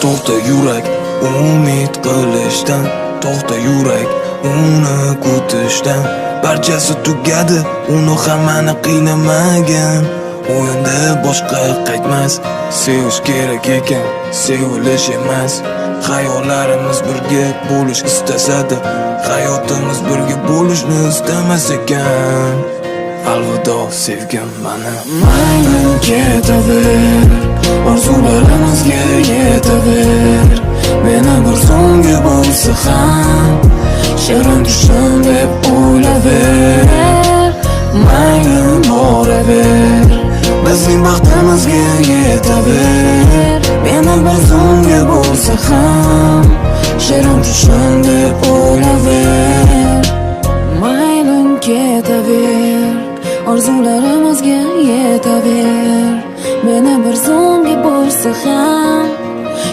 To'xta yurak, umid qilishdan, to'xta yurak, uni kutishdan. Barchasi tugadi, uni hammani qiynamagin. O'yinda boshqa qaytmas, sevish kerak ekan, sevilish emas. Xayollarimiz birga bo'lish istasadi, hayotimiz birga bo'lishni istamas ekan. Alvido sevgim mana. Mayli ketaver, orzularimizga yetaver. Meni bir so'nggi bo'lsa ham shirin tushim deb o'ylaver. Mayli boraver, bizning baxtimizga yetaver. Meni bir so'nggi bo'lsa ham shirin tushim deb o'ylaver. Mayli ketaver, orzularimizga yetaver. Meni bir so'nggi bo'lsa ham